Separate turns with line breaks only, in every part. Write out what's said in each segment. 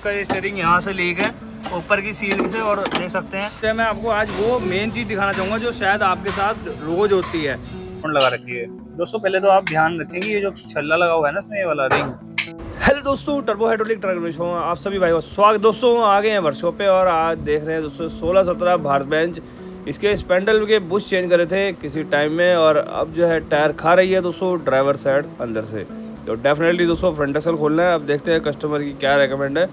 का ये स्टीयरिंग यहाँ से लीक है ऊपर की सील से, और देख सकते हैं। तो मैं आपको आज वो मेन चीज़ दिखाना चाहूँगा जो शायद आपके साथ रोज होती है। लगा रखी है दोस्तों, पहले तो आप ध्यान रखेंगे ये जो छल्ला लगा हुआ है ना इसमें, ये वाला रिंग। हेलो दोस्तों, टर्बो हाइड्रोलिक ट्रक में हूँ आप सभी भाई को स्वागत। दोस्तों आ गए हैं वर्कशॉप पे और आज देख रहे हैं दोस्तों 16-17 भारत बेंच। इसके स्पेंडल के बुश चेंज करे थे किसी टाइम में, और अब जो है टायर खा रही है दोस्तों ड्राइवर साइड अंदर से। तो डेफिनेटली दोस्तों फ्रंट एक्सल खोलना है। अब देखते हैं कस्टमर की क्या रेकमेंड है।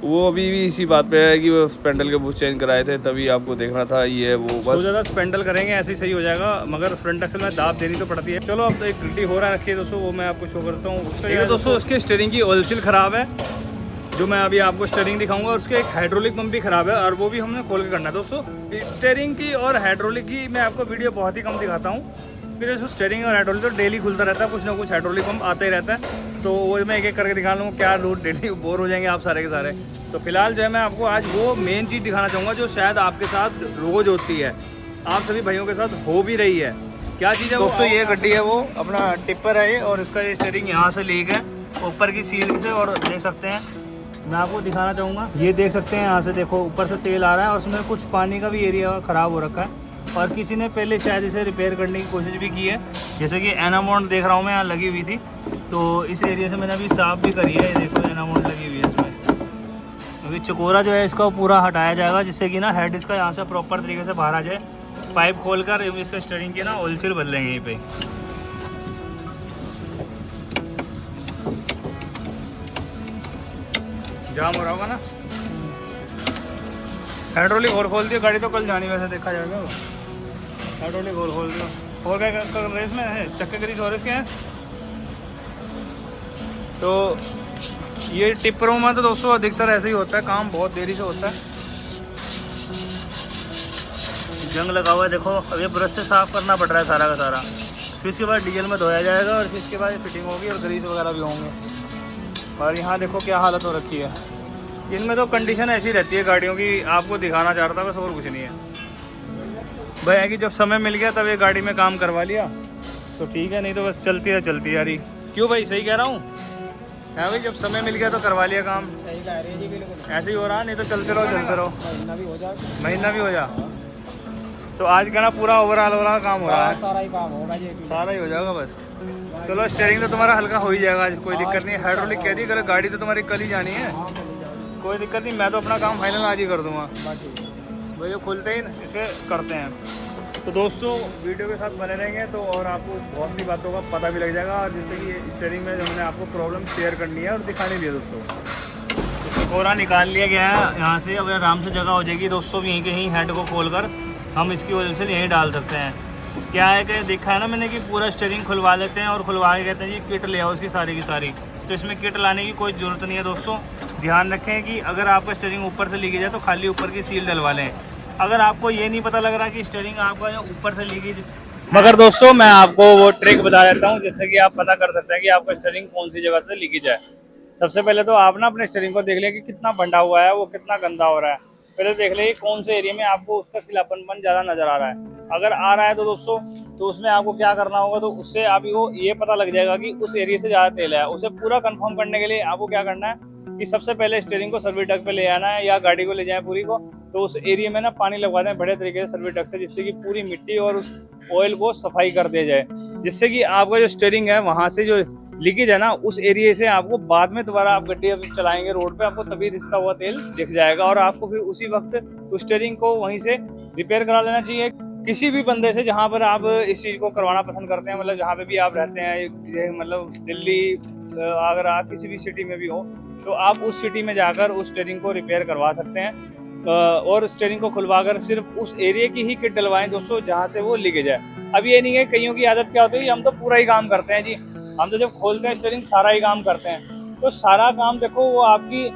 वो अभी भी इसी बात पे है कि वो स्पेंडल के बुश चेंज कराए थे, तभी आपको देखना था ये वो। बस ज़्यादा स्पेंडल करेंगे ऐसे ही सही हो जाएगा, मगर फ्रंट एक्सल में दाब देनी तो पड़ती है। चलो अब एक गड्डी हो रहा रखी है दोस्तों, वो मैं आपको शो करता हूँ। उसका ये दोस्तों उसके स्टीयरिंग की ऑयल सील ख़राब है, जो मैं अभी आपको स्टीयरिंग दिखाऊंगा। उसके एक हाइड्रोलिक पंप भी ख़राब है, और वो भी हमने खोल के करना है दोस्तों। स्टीयरिंग की और हाइड्रोलिक की मैं आपको वीडियो बहुत ही कम दिखाता हूँ, फिर जो स्टीयरिंग और हाइड्रोलिक तो डेली खुलता रहता है, कुछ ना कुछ हाइड्रोलिक पंप आता ही रहता है। तो वो मैं एक एक करके दिखा लूँगा, क्या लोड डेली बोर हो जाएंगे आप सारे के सारे। तो फिलहाल जो है मैं आपको आज वो मेन चीज़ दिखाना चाहूँगा जो शायद आपके साथ रोज़ होती है, आप सभी भाइयों के साथ हो भी रही है। क्या चीज़ है दोस्तों? ये गड्डी है, वो अपना टिप्पर है ये, और इसका ये स्टीयरिंग यहाँ से लीक है ऊपर की सील से, और देख सकते हैं मैं आपको दिखाना चाहूँगा। ये देख सकते हैं यहाँ से, देखो ऊपर से तेल आ रहा है और उसमें कुछ पानी का भी एरिया ख़राब हो रखा है, और किसी ने पहले शायद इसे रिपेयर करने की कोशिश भी की है। जैसे कि एनामोंड देख रहा हूँ मैं यहाँ लगी हुई थी, तो इस एरिया से मैंने अभी साफ़ भी करी है। देखो एनामोंड लगी हुई है इसमें। अभी चकोरा जो है इसका पूरा हटाया जाएगा, जिससे कि ना हेड इसका यहाँ से प्रॉपर तरीके से बाहर आ जाए। पाइप खोलकर इसके स्टीयरिंग की ना ऑयल सील बदलेंगे यहीं पे। जाम हो रहा होगा ना। हाइड्रोलिक और खोल दिया, गाड़ी तो कल जानी वैसे देखा जाएगा। हाइड्रोलिक और खोल दिया, और क्या रेस में है, चक्के ग्रीस और इसके हैं। तो ये टिप्परों में तो दोस्तों अधिकतर ऐसे ही होता है, काम बहुत देरी से होता है। जंग लगा हुआ है देखो, अब ये ब्रश से साफ़ करना पड़ रहा है सारा का सारा। फिर इसके बाद डीजल में धोया जाएगा, और फिर इसके बाद फिटिंग होगी और ग्रीस वगैरह भी होंगे। और यहाँ देखो क्या हालत हो रखी है। इनमें तो कंडीशन ऐसी रहती है गाड़ियों की, आपको दिखाना चाह रहा था बस, और कुछ नहीं है भैया कि जब समय मिल गया तब ये गाड़ी में काम करवा लिया तो ठीक है, नहीं तो बस चलती है यार। क्यों भाई, सही कह रहा हूँ? है भाई, जब समय मिल गया तो करवा लिया काम।
सही कह रही है जी, बिल्कुल
ऐसे ही हो रहा, नहीं तो चलते रहो।
महीना भी हो जाए,
महीना भी हो जा। तो आज का ना पूरा ओवरऑल काम हो रहा है,
सारा ही काम होगा जी,
सारा ही हो जाएगा बस। चलो स्टीयरिंग तो तुम्हारा हल्का हो ही जाएगा आज, कोई दिक्कत नहीं है। हाइड्रोलिक कह दी कर, गाड़ी तो तुम्हारी कल ही जानी है, कोई दिक्कत नहीं। मैं तो अपना काम फाइनल आज ही कर दूंगा भैया, खुलते ही इसे करते हैं। तो दोस्तों वीडियो के साथ बने रहेंगे तो और आपको बहुत सी बातों का पता भी लग जाएगा, और जैसे कि स्टीयरिंग में जो हमने आपको प्रॉब्लम शेयर करनी है और दिखानी भी है दोस्तों। तो चकोरा निकाल लिया गया है यहाँ से, अब आराम से जगह हो जाएगी दोस्तों। यहीं के यहीं हेड को खोलकर हम इसकी वजह से यहीं डाल सकते हैं। क्या है कि देखा है ना मैंने कि पूरा स्टीयरिंग खुलवा लेते हैं, और खुलवा के कहते हैं जी किट ले आओ उसकी सारी की सारी। तो इसमें किट लाने की कोई ज़रूरत नहीं है दोस्तों। ध्यान रखें कि अगर आपका स्टीयरिंग ऊपर से लीकेज है तो खाली ऊपर की सील डलवा लें। अगर आपको ये नहीं पता लग रहा कि स्टीयरिंग आपका जो ऊपर से लीकेज, मगर दोस्तों मैं आपको वो ट्रिक बता देता हूँ जिससे कि आप पता कर सकते हैं कि आपका स्टीयरिंग कौन सी जगह से लीकेज है। सबसे पहले तो आप ना अपने स्टीयरिंग को देख लें कि कितना बंधा हुआ है, वो कितना गंदा हो रहा है। पहले देख लें कौन से एरिया में आपको उसका सिलापन ज़्यादा नज़र आ रहा है। अगर आ रहा है तो दोस्तों, तो उसमें आपको क्या करना होगा, तो उससे आपको ये पता लग जाएगा कि उस एरिया से ज़्यादा तेल है। उसे पूरा कंफर्म करने के लिए आपको क्या करना है कि सबसे पहले स्टीयरिंग को सर्विस डक पे ले आना है, या गाड़ी को ले जाएं पूरी को, तो उस एरिया में ना पानी लगवा दें बड़े तरीके से सर्विस डक से, जिससे कि पूरी मिट्टी और उस ऑयल को सफाई कर दिया जाए, जिससे कि आपका जो स्टीयरिंग है वहाँ से जो लीकेज है ना, उस एरिया से आपको बाद में दोबारा आप गड्डी चलाएंगे रोड पे, आपको तभी रिसता हुआ तेल दिख जाएगा, और आपको फिर उसी वक्त उस स्टीयरिंग को वहीं से रिपेयर करा लेना चाहिए। किसी भी बंदे से जहाँ पर आप इस चीज़ को करवाना पसंद करते हैं, मतलब जहाँ पे भी आप रहते हैं, मतलब दिल्ली, अगर आप किसी भी सिटी में भी हो तो आप उस सिटी में जाकर उस स्टीयरिंग को रिपेयर करवा सकते हैं, और स्टीयरिंग को खुलवाकर सिर्फ उस एरिया की ही किट डलवाएं दोस्तों जहाँ से वो लीकेज है। अब ये नहीं है, कईयों की आदत क्या होती है, हम तो पूरा ही काम करते हैं जी, हम तो जब खोलते हैं स्टीयरिंग सारा ही काम करते हैं। तो सारा काम देखो वो आपकी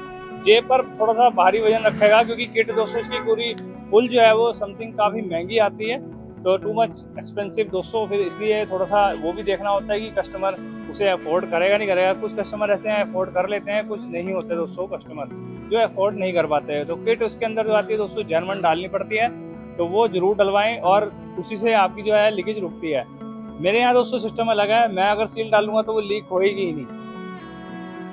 जेब पर थोड़ा सा भारी वजन रखेगा, क्योंकि किट दोस्तों इसकी पूरी फुल जो है वो समथिंग काफ़ी महंगी आती है, तो टू मच एक्सपेंसिव दोस्तों। फिर इसलिए थोड़ा सा वो भी देखना होता है कि कस्टमर उसे अफोर्ड करेगा नहीं करेगा। कुछ कस्टमर ऐसे हैं अफोर्ड कर लेते हैं, कुछ नहीं होते दोस्तों कस्टमर जो अफोर्ड नहीं कर पाते हैं। तो किट उसके अंदर जो आती है दोस्तों जर्मन डालनी पड़ती है, तो वो जरूर डलवाएं, और उसी से आपकी जो है लीकेज रुकती है। मेरे यहाँ दोस्तों सिस्टम अलग है, मैं अगर सील डालूंगा तो वो लीक होएगी ही नहीं,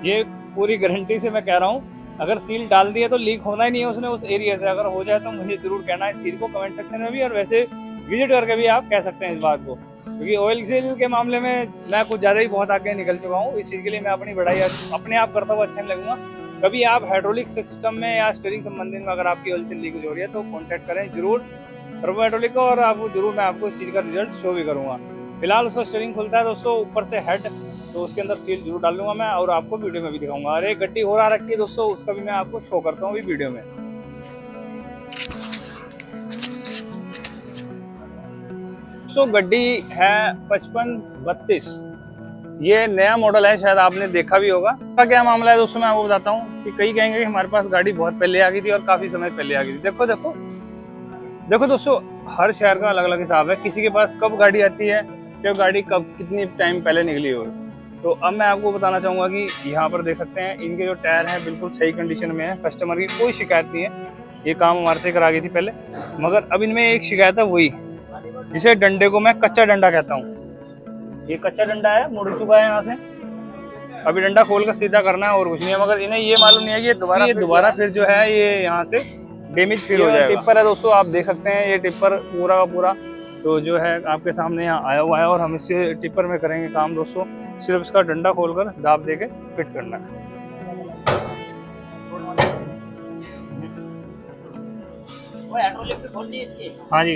ये पूरी गारंटी से मैं कह रहा हूँ। अगर सील डाल दिया तो लीक होना ही नहीं है उसने उस एरिया से। अगर हो जाए तो मुझे जरूर कहना है इस चीज़ को कमेंट सेक्शन में भी, और वैसे विजिट करके भी आप कह सकते हैं इस बात को, क्योंकि ऑयल सील के मामले में मैं कुछ ज़्यादा ही बहुत आगे निकल चुका हूँ। इस चीज़ के लिए मैं अपनी बढ़ाई अपने आप करता हुआ अच्छा नहीं लगूंगा। कभी आप हाइड्रोलिक सिस्टम में या स्टीयरिंग संबंधित में अगर आपकी ऑयल सील लीकेज हो रही है तो कॉन्टैक्ट करें जरूर टर्बो हाइड्रोलिक को, और आपको जरूर मैं आपको इस चीज़ का रिजल्ट शो भी करूँगा। फिलहाल उसका स्टीयरिंग खुलता है दोस्तों ऊपर से हेड, तो उसके अंदर सील जरूर डाल दूंगा मैं, और आपको वीडियो में भी दिखाऊंगा। और एक गड्डी हो रहा रखी है दोस्तों, उसका भी मैं आपको शो करता हूँ अभी वीडियो में। दोस्तों गड्डी है 5532, ये नया मॉडल है, शायद आपने देखा भी होगा। इसका क्या मामला है दोस्तों मैं आपको बताता हूँ कि कई कहेंगे कि हमारे पास गाड़ी बहुत पहले आ गई थी और काफी समय पहले आ गई थी। देखो देखो देखो दोस्तों, हर शहर का अलग अलग हिसाब है, किसी के पास कब गाड़ी आती है, चाहे गाड़ी कब कितनी टाइम पहले निकली हो। तो अब मैं आपको बताना चाहूँगा कि यहाँ पर देख सकते हैं इनके जो टायर हैं बिल्कुल सही कंडीशन में है, कस्टमर की कोई शिकायत नहीं है। ये काम हमारे से करा गई थी पहले, मगर अब इनमें एक शिकायत है, वही जिसे डंडे को मैं कच्चा डंडा कहता हूँ। ये कच्चा डंडा है, मुड़ चुका है यहाँ से, अभी डंडा खोल कर सीधा करना है और कुछ नहीं है। मगर इन्हें ये मालूम नहीं है कि ये दोबारा फिर जो है ये यहाँ से डैमेज फील हो जाएगा। टिप्पर है दोस्तों, आप देख सकते हैं ये टिप्पर पूरा का पूरा तो जो है आपके सामने यहाँ आया हुआ है, और हम इससे टिप्पर में करेंगे काम दोस्तों। सिर्फ इसका डंडा खोलकर दाब दे के फिट करना है। हाँ जी,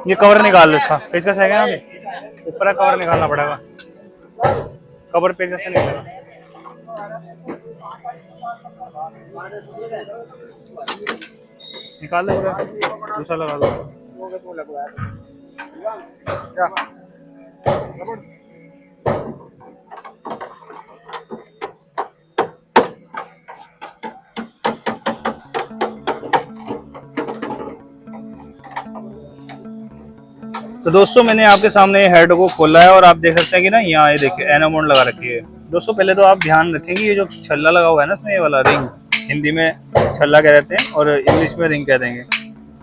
ये कवर निकाल लो इसका, पेचकस है क्या यहाँ पे? ऊपर कवर निकालना पड़ेगा, कवर पेचकस से निकलेगा। निकाल दो पूरा, दूसरा लगा दो। तो दोस्तों मैंने आपके सामने हेड को खोला है, और आप देख सकते हैं कि ना यहाँ ये देखिए एनामोड लगा रखी है। दोस्तों पहले तो आप ध्यान रखेंगे ये जो छल्ला लगा हुआ है ना इसमें, ये वाला रिंग, हिंदी में छल्ला कह देते हैं और इंग्लिश में रिंग कह देंगे।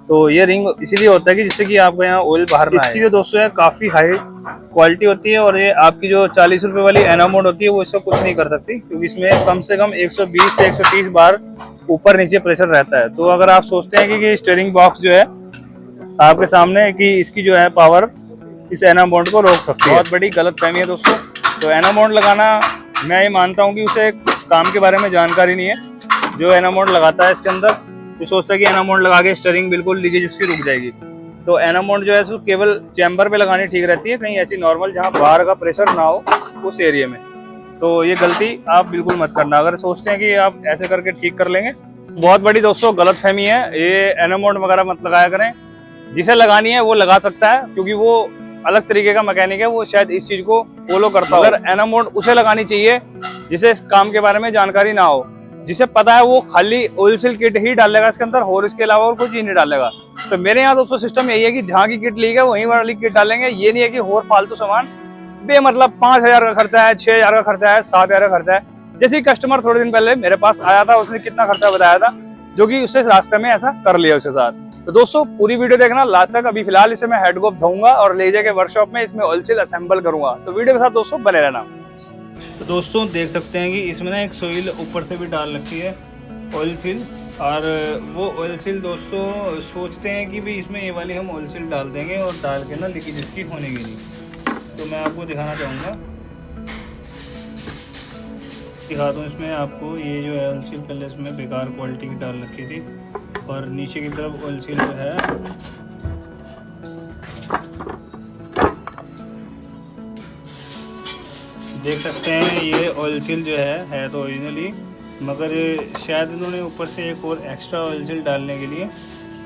तो ये रिंग इसीलिए होता है कि जिससे कि आपको यहाँ ऑयल बाहर ना आए। इसकी जो दोस्तों है काफ़ी हाई क्वालिटी होती है, और ये आपकी जो 40 रुपये वाली एनामोड होती है वो इसको कुछ नहीं कर सकती, क्योंकि इसमें कम से कम 120 से 130 बार ऊपर नीचे प्रेशर रहता है। तो अगर आप सोचते हैं कि स्टीयरिंग बॉक्स जो है आपके सामने कि इसकी जो है पावर इस एनामोड को रोक सकती है, बहुत बड़ी गलत फहमी है दोस्तों। तो एनामोड लगाना, मैं ये मानता हूँ कि उसे काम के बारे में जानकारी नहीं है। जो एनामोड लगाता है इसके अंदर जो सोचता है कि एनामोड लगा के स्टीयरिंग बिल्कुल लीकेज उसकी रुक जाएगी। तो एनामोड जो है सो केवल चैम्बर पे लगानी ठीक रहती है, कहीं ऐसी नॉर्मल जहाँ बाहर का प्रेशर ना हो उस एरिया में। तो ये गलती आप बिल्कुल मत करना, अगर सोचते हैं कि आप ऐसे करके ठीक कर लेंगे, बहुत बड़ी दोस्तों गलत फहमी है। ये एनामोड वगैरह मत लगाया करें, जिसे लगानी है वो लगा सकता है, क्योंकि वो अलग तरीके का मैकेनिक है, वो शायद इस चीज को फॉलो करता हो। अगर एनामोड उसे लगानी चाहिए जिसे इस काम के बारे में जानकारी ना हो, जिसे पता है वो खाली ऑयल सील किट ही डालेगा इसके अंदर, और इसके अलावा और कुछ ही नहीं डालेगा। तो मेरे यहाँ दोस्तों सिस्टम यही है कि जहाँ की किट लीक है वहीं वाली किट डालेंगे। ये नहीं है कि और फालतू सामान बेमतलब 5000 का खर्चा है, 6000 का खर्चा है, 7000 का खर्चा है। जैसे कस्टमर थोड़े दिन पहले मेरे पास आया था, उसने कितना खर्चा बताया था, जो कि उससे रास्ते में ऐसा कर लिया उसके साथ। तो दोस्तों पूरी वीडियो देखना लास्ट तक। अभी फिलहाल इसे मैं हेड को धोऊंगा और ले जाके वर्कशॉप में इसमें ऑयल सील असेंबल करूंगा, तो वीडियो के साथ दोस्तों बने रहना। तो दोस्तों देख सकते हैं कि इसमें ना एक सोइल ऊपर से भी डाल रखी है ऑयल सील, और वो ऑयल सील दोस्तों सोचते हैं कि भाई इसमें ये वाली हम ऑयल सील डाल देंगे और डाल के ना लीकेज इसकी होने की नहीं। तो मैं आपको दिखाना चाहूँगा, दिखा दूँ इसमें आपको। ये जो है ऑयल सील पहले इसमें बेकार क्वालिटी की डाल रखी थी, और नीचे की तरफ ऑयल सील जो है देख सकते हैं। ये ऑयल सील जो है तो ओरिजिनली, मगर शायद इन्होंने ऊपर से एक और एक्स्ट्रा ऑयल सील डालने के लिए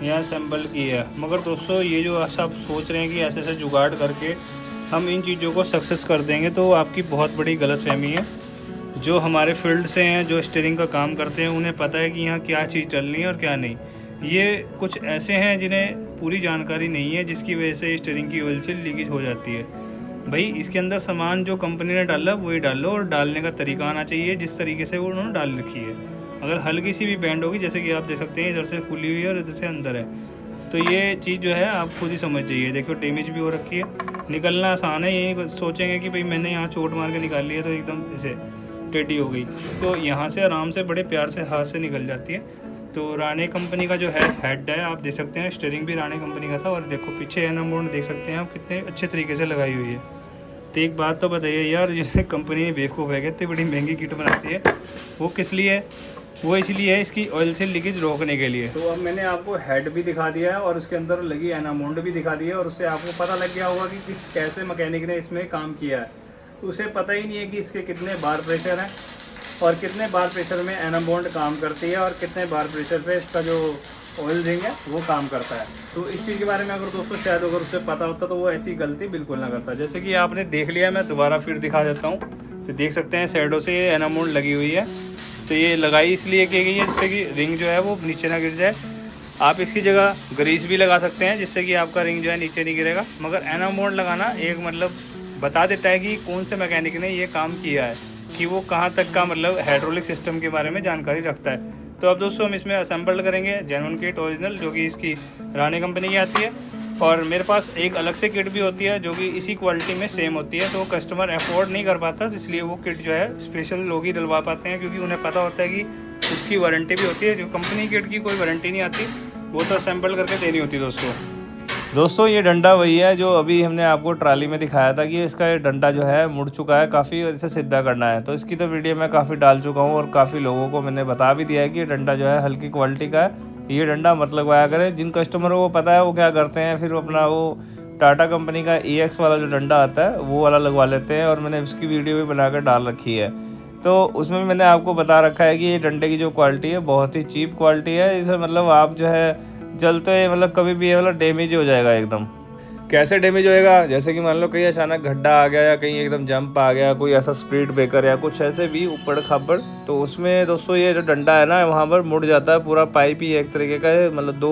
यहाँ असेंबल की है। मगर दोस्तों ये जो आप सोच रहे हैं कि ऐसे ऐसे जुगाड़ करके हम इन चीज़ों को सक्सेस कर देंगे, तो आपकी बहुत बड़ी गलतफहमी है। जो हमारे फील्ड से हैं, जो स्टीयरिंग का काम करते हैं, उन्हें पता है कि यहाँ क्या चीज़ चलनी है और क्या नहीं। ये कुछ ऐसे हैं जिन्हें पूरी जानकारी नहीं है, जिसकी वजह से स्टीयरिंग की ऑयल सील लीकेज हो जाती है। भाई इसके अंदर सामान जो कंपनी ने डाला वही डालो, और डालने का तरीका आना चाहिए जिस तरीके से वो उन्होंने डाल रखी है। अगर हल्की सी भी बैंड होगी, जैसे कि आप देख सकते हैं इधर से खुली हुई है और इधर से अंदर है, तो ये चीज़ जो है आप खुद ही समझ जाइए। देखो डैमेज भी हो रखी है, निकलना आसान है। ये सोचेंगे कि भाई मैंने यहाँ चोट मार के निकाल लिया तो एकदम ऐसे टेढ़ी हो गई, तो यहाँ से आराम से बड़े प्यार से हाथ से निकल जाती है। तो राणे कंपनी का जो है हेड है, आप देख सकते हैं स्टीयरिंग भी राणे कंपनी का था। और देखो पीछे एनम बोर्ड देख सकते हैं आप कितने अच्छे तरीके से लगाई हुई है। तो एक बात तो बताइए यार, ये कंपनी बेवकूफ़ है, इतनी बड़ी महंगी किट बनाती है, वो किस लिए है? वो इसलिए है इसकी ऑयल से लीकेज रोकने के लिए। तो अब मैंने आपको हेड भी दिखा दिया है और उसके अंदर लगी एनामोंड भी दिखा दी है, और उससे आपको पता लग गया होगा कि कैसे मैकेनिक ने इसमें काम किया है। तो उसे पता ही नहीं है कि इसके कितने बार प्रेशर हैं और कितने बार प्रेशर में एनामोंड काम करती है और कितने बार प्रेशर पे इसका जो ऑयल रिंग है वो काम करता है। तो इस चीज़ के बारे में अगर दोस्तों शायद अगर उसे पता होता तो वो ऐसी गलती बिल्कुल ना करता। जैसे कि आपने देख लिया, मैं दोबारा फिर दिखा देता हूँ। तो देख सकते हैं साइडों से ये एनामोंड लगी हुई है। तो ये लगाई इसलिए की गई है जिससे कि रिंग जो है वो नीचे ना गिर जाए। आप इसकी जगह ग्रीस भी लगा सकते हैं जिससे कि आपका रिंग जो है नीचे नहीं गिरेगा, मगर एनामोंड लगाना एक मतलब बता देता है कि कौन से मैकेनिक ने ये काम किया है, कि वो कहाँ तक का मतलब हाइड्रोलिक सिस्टम के बारे में जानकारी रखता है। तो अब दोस्तों हम इसमें असेंबल करेंगे जेन्युइन किट ओरिजिनल, जो कि इसकी राणे कंपनी की आती है। और मेरे पास एक अलग से किट भी होती है जो कि इसी क्वालिटी में सेम होती है। तो कस्टमर अफोर्ड नहीं कर पाता, इसलिए वो किट जो है स्पेशल लोग ही डलवा पाते हैं, क्योंकि उन्हें पता होता है कि उसकी वारंटी भी होती है। जो कंपनी किट की कोई वारंटी नहीं आती, वो तो असेंबल करके देनी होती है। दोस्तों ये डंडा वही है जो अभी हमने आपको ट्राली में दिखाया था कि इसका ये डंडा जो है मुड़ चुका है काफ़ी, और इसे सीधा करना है। तो इसकी तो वीडियो मैं काफ़ी डाल चुका हूँ और काफ़ी लोगों को मैंने बता भी दिया है कि ये डंडा जो है हल्की क्वालिटी का है, ये डंडा मत लगवाया करें। जिन कस्टमरों को पता है वो क्या करते हैं, फिर अपना वो टाटा कंपनी का EX वाला जो डंडा आता है वो वाला लगवा लेते हैं, और मैंने उसकी वीडियो भी बना कर डाल रखी है। तो उसमें भी मैंने आपको बता रखा है कि ये डंडे की जो क्वालिटी है बहुत ही चीप क्वालिटी है। इसे मतलब आप जो है जलते मतलब कभी भी ये मतलब डैमेज हो जाएगा एकदम। कैसे डैमेज होएगा? जैसे कि मान लो कहीं अचानक गड्ढा आ गया या कहीं एकदम जंप आ गया, कोई ऐसा स्पीड ब्रेकर या कुछ ऐसे भी ऊपर खाबड़, तो उसमें दोस्तों ये जो डंडा है ना वहाँ पर मुड़ जाता है। पूरा पाइप ही एक तरीके का है, मतलब 2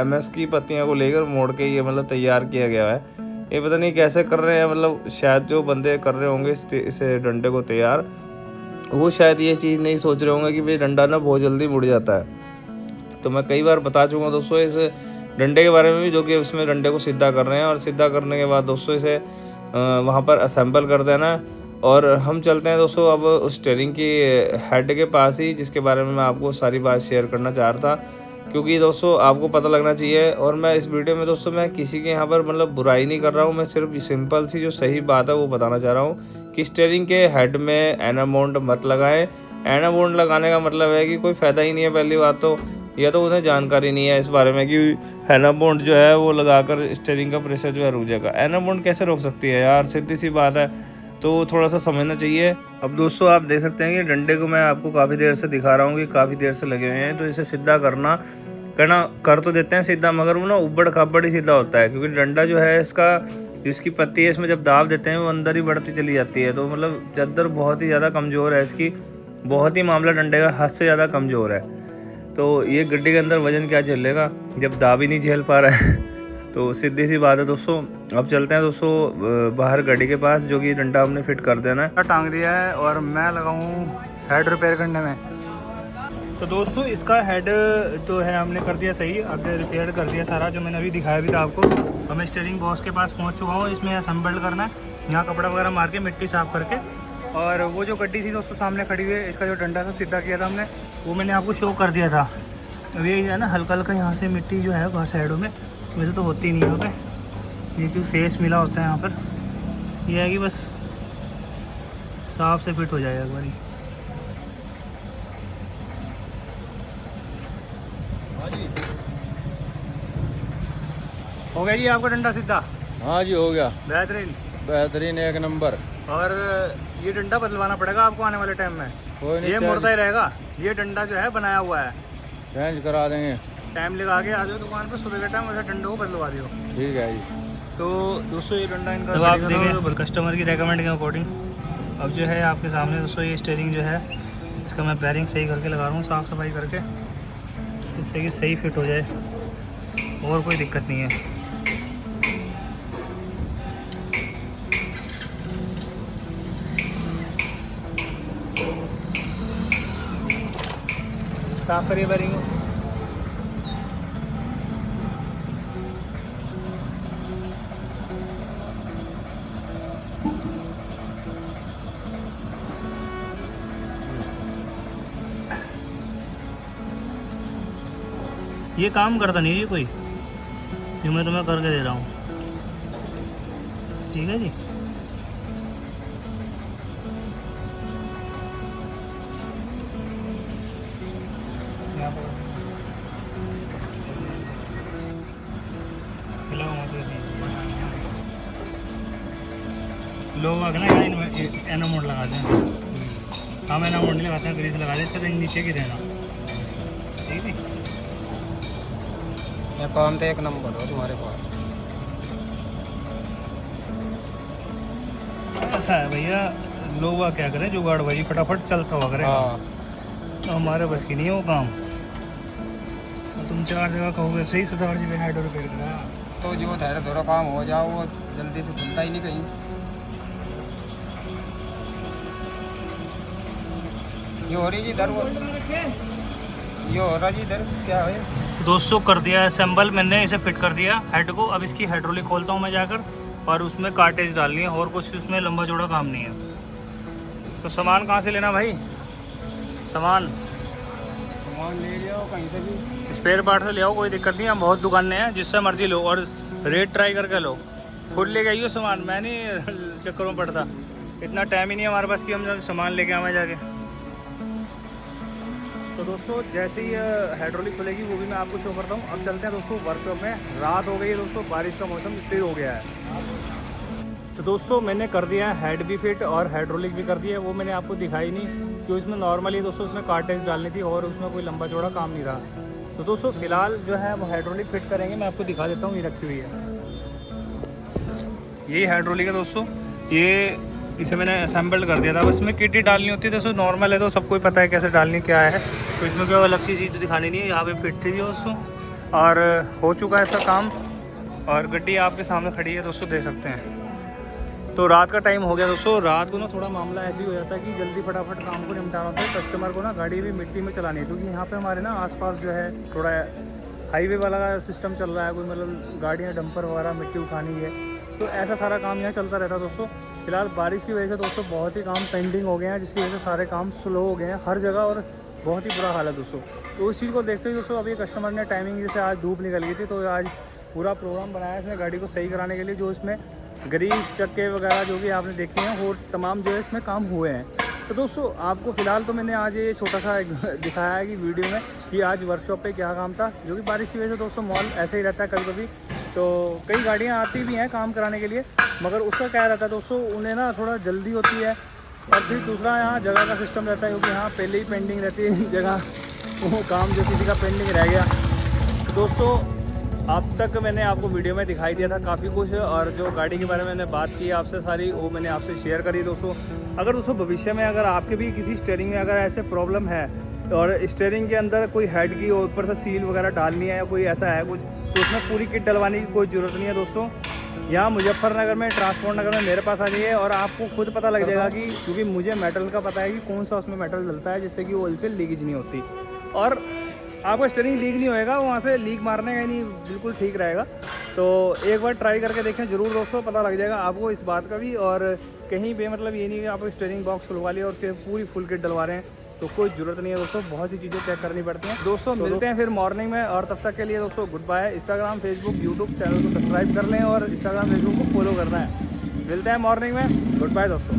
MS की पत्तियों को लेकर मोड़ के ये मतलब तैयार किया गया है। ये पता नहीं कैसे कर रहे हैं, मतलब शायद जो बंदे कर रहे होंगे इसे डंडे को तैयार, वो शायद ये चीज़ नहीं सोच रहे होंगे कि भाई डंडा ना बहुत जल्दी मुड़ जाता है। तो मैं कई बार बता चुका हूँ दोस्तों इस डंडे के बारे में भी, जो कि उसमें डंडे को सीधा कर रहे हैं। और सीधा करने के बाद दोस्तों इसे वहाँ पर असेंबल कर देना। और हम चलते हैं दोस्तों अब उस स्टीयरिंग की हेड के पास ही, जिसके बारे में मैं आपको सारी बात शेयर करना चाह रहा था, क्योंकि दोस्तों आपको पता लगना चाहिए। और मैं इस वीडियो में दोस्तों मैं किसी के यहाँ पर मतलब बुराई नहीं कर रहा हूँ, मैं सिर्फ सिंपल सी जो सही बात है वो बताना चाह रहा हूँ कि स्टीयरिंग के हेड में एनामोंड मत लगाएं। एनामोंड लगाने का मतलब है कि कोई फ़ायदा ही नहीं है पहली बात तो, या तो उन्हें जानकारी नहीं है इस बारे में कि एनामोंड जो है वो लगाकर स्टीयरिंग का प्रेशर जो है रुक जाएगा। एनामोंड कैसे रोक सकती है यार, सीधी सी बात है, तो थोड़ा सा समझना चाहिए। अब दोस्तों आप देख सकते हैं कि डंडे को मैं आपको काफ़ी देर से दिखा रहा हूँ कि काफ़ी देर से लगे हुए हैं। तो इसे सीधा करना कर तो देते हैं सीधा, मगर वो ना उबड़ खाबड़ ही सीधा होता है, क्योंकि डंडा जो है इसका जिसकी पत्ती है इसमें जब दाब देते हैं वो अंदर ही बढ़ती चली जाती है। तो मतलब चद्दर बहुत ही ज़्यादा कमज़ोर है इसकी, बहुत ही मामला डंडे का हद से ज़्यादा कमज़ोर है। तो ये गड्ढे के अंदर वजन क्या झेलेगा जब दाब ही नहीं झेल पा रहा है। तो सीधी सी बात है दोस्तों। अब चलते हैं दोस्तों बाहर गाड़ी के पास, जो कि डंडा हमने फिट कर देना है। टांग दिया है और मैं लगाऊँ हेड रिपेयर करने में। तो दोस्तों इसका हेड जो है हमने कर दिया सही, अब रिपेयर कर दिया सारा, जो मैंने अभी दिखाया भी था आपको। अब मैं स्टीयरिंग बॉक्स के पास पहुंच चुका हूँ। इसमें असेंबल करना है, यहाँ कपड़ा वगैरह मार के मिट्टी साफ़ करके। और वो जो गड्डी थी दोस्तों सामने खड़ी हुई है, इसका जो डंडा था सीधा किया था हमने, वो मैंने आपको शो कर दिया था। अब ये है ना हल्का हल्का यहाँ से मिट्टी जो है वहाँ साइडों में, वैसे तो होती नहीं है यहाँ पे, ये क्योंकि फेस मिला होता है यहाँ पर। ये है कि बस साफ से फिट हो जाएगा एक बारी। हो गया जी आपका डंडा सीधा?
हाँ जी हो गया,
बेहतरीन
एक नंबर।
और ये डंडा बदलवाना पड़ेगा आपको आने वाले टाइम में, ये मुड़ता ही रहेगा। ये डंडा जो है बनाया हुआ है,
चेंज करा देंगे।
टाइम लगा के आ जाओ दुकान पर सुबह के टाइम, वैसे डंडे को बदलवा दियो।
ठीक है जी।
तो दोस्तों ये डंडा इनका जब आप देंगे कस्टमर की रेकमेंड के अकॉर्डिंग। अब जो है आपके सामने दोस्तों ये स्टीयरिंग जो है इसका मैं बेयरिंग सही करके लगा रहा हूँ, साफ़ सफाई करके, जिससे कि सही फिट हो जाए और कोई दिक्कत नहीं है। साफ करिए बेयरिंग को। ये काम करता नहीं जी कोई, जो मैं तुम्हें करके दे रहा हूँ। ठीक है जी। लोग आगे ना एनो मोड लगाते हैं, हम एनो मोड नहीं लगाते हैं, ग्रीस लगा देते हैं, नीचे की देना। ठीक है,
ये काम तो एक नंबर हो तुम्हारे पास।
ऐसा है भैया, लोग क्या करें, जुगाड़बाजी फटाफट चलता हुआ करें। तो हमारे बस की नहीं है वो काम। तो तुम 4 जगह कहोगे सही 70 जी हाइड रिपेयर करा,
तो जो धैर्य धोरा काम हो जाओ वो जल्दी से खुलता ही नहीं कहीं। ये हो रही जी इधर, वो ये हो रहा जी इधर, क्या है
दोस्तों? कर दिया असेंबल मैंने, इसे फिट कर दिया हेड को। अब इसकी हाइड्रोलिक खोलता हूँ मैं जाकर, और उसमें कार्टेज डालनी है, और कुछ उसमें लंबा चौड़ा काम नहीं है। तो सामान कहाँ से लेना भाई? सामान
ले जाओ कहीं से भी,
स्पेयर पार्ट से ले आओ, कोई दिक्कत नहीं है। बहुत दुकानें हैं, जिससे मर्जी लो, और रेट ट्राई करके लो। खुद ले गई हो सामान, मैं नहीं चक्करों में पड़ता। इतना टाइम ही नहीं है हमारे पास कि हम सामान लेके आवे जाके। तो दोस्तों जैसे ही हाइड्रोलिक खुलेगी वो भी मैं आपको शो करता हूँ। अब चलते हैं दोस्तों वर्कशॉप में। रात हो गई है दोस्तों, बारिश का मौसम स्थिर हो गया है। तो दोस्तों मैंने कर दिया है हेड भी फिट और हाइड्रोलिक भी कर दिया है। वो मैंने आपको दिखाई नहीं, क्योंकि उसमें नॉर्मली दोस्तों उसमें कार्टेज डालनी थी, और उसमें कोई लंबा चौड़ा काम नहीं रहा। तो दोस्तों फिलहाल जो है वो हाइड्रोलिक फिट करेंगे। मैं आपको दिखा देता हूँ, ये रखी हुई है, यही हाइड्रोलिक है दोस्तों। ये इसे मैंने असेंबल्ड कर दिया था। बस इसमें किट ही डालनी होती है दोस्तों, नॉर्मल है तो सबको ही पता है कैसे डालनी क्या है। तो इसमें कोई अलग सी चीज़ दिखानी नहीं है। यहाँ पे फिट थी दोस्तों, और हो चुका है इसका काम, और गड्डी आपके सामने खड़ी है दोस्तों, देख सकते हैं। तो रात का टाइम हो गया दोस्तों। रात को ना थोड़ा मामला ऐसे ही हो जाता है कि जल्दी फटाफट काम को निपटाना होता है। कस्टमर को ना गाड़ी भी मिट्टी में चलानी है, क्योंकि यहाँ पे हमारे ना आसपास जो है थोड़ा हाईवे वाला सिस्टम चल रहा है। कोई मतलब गाड़ियाँ डंपर वगैरह मिट्टी उठानी है, तो ऐसा सारा काम यहाँ चलता रहता है दोस्तों। फिलहाल बारिश की वजह से दोस्तों बहुत ही काम पेंडिंग हो गए हैं, जिसकी वजह से सारे काम स्लो हो गए हैं हर जगह, और बहुत ही बुरा हाल है दोस्तों। तो उस चीज़ को देखते हुए दोस्तों अभी कस्टमर ने टाइमिंग, जैसे आज धूप निकल गई थी, तो आज पूरा प्रोग्राम बनाया इसने गाड़ी को सही कराने के लिए। जो इसमें ग्रीस चक्के वगैरह जो भी आपने देखे हैं वो तमाम जो है इसमें काम हुए हैं। तो दोस्तों आपको फ़िलहाल तो मैंने आज ये छोटा सा दिखाया है कि वीडियो में कि आज वर्कशॉप पे क्या काम था, जो कि बारिश की वजह से दोस्तों मॉल ऐसे ही रहता है कभी कभी। तो कई गाड़ियाँ आती भी हैं काम कराने के लिए, मगर उसका क्या रहता है दोस्तों, उन्हें ना थोड़ा जल्दी होती है, और फिर दूसरा यहाँ जगह का सिस्टम रहता है, क्योंकि यहाँ पहले ही पेंडिंग रहती है जगह, वो काम जो किसी का पेंडिंग रह गया। तो दोस्तों अब तक मैंने आपको वीडियो में दिखाई दिया था काफ़ी कुछ, और जो गाड़ी के बारे में मैंने बात की आपसे सारी, वो मैंने आपसे शेयर करी दोस्तों। अगर दोस्तों भविष्य में अगर आपके भी किसी स्टीयरिंग में अगर ऐसे प्रॉब्लम है, और स्टीयरिंग के अंदर कोई हेड की ऊपर से सील वगैरह डालनी है या कोई ऐसा है कुछ, तो उसमें पूरी किट डलवाने की कोई ज़रूरत नहीं है दोस्तों। यहाँ मुजफ्फरनगर में, ट्रांसपोर्ट नगर में मेरे पास आ जाइए, और आपको खुद पता लग जाएगा कि, क्योंकि मुझे मेटल का पता है कि कौन सा उसमें मेटल डलता है, जिससे कि ऑयल से लीकेज नहीं होती, और आपका स्टीयरिंग लीक नहीं होएगा, वहाँ से लीक मारने का ही नहीं, बिल्कुल ठीक रहेगा। तो एक बार ट्राई करके देखें ज़रूर दोस्तों, पता लग जाएगा आपको इस बात का भी। और कहीं पे मतलब ये नहीं कि आप स्टीयरिंग बॉक्स खुलवा लिया और उसके पूरी फुल किट डलवा रहे हैं, तो कोई ज़रूरत नहीं है दोस्तों। बहुत सी चीज़ें चेक करनी पड़ती हैं दोस्तों। मिलते हैं फिर मॉर्निंग में, और तब तक के लिए दोस्तों good bye. Instagram, Facebook, YouTube channel को सब्सक्राइब कर लें, और इंस्टाग्राम, फेसबुक को फॉलो करना है। मिलते हैं मॉर्निंग में, गुड बाय दोस्तों।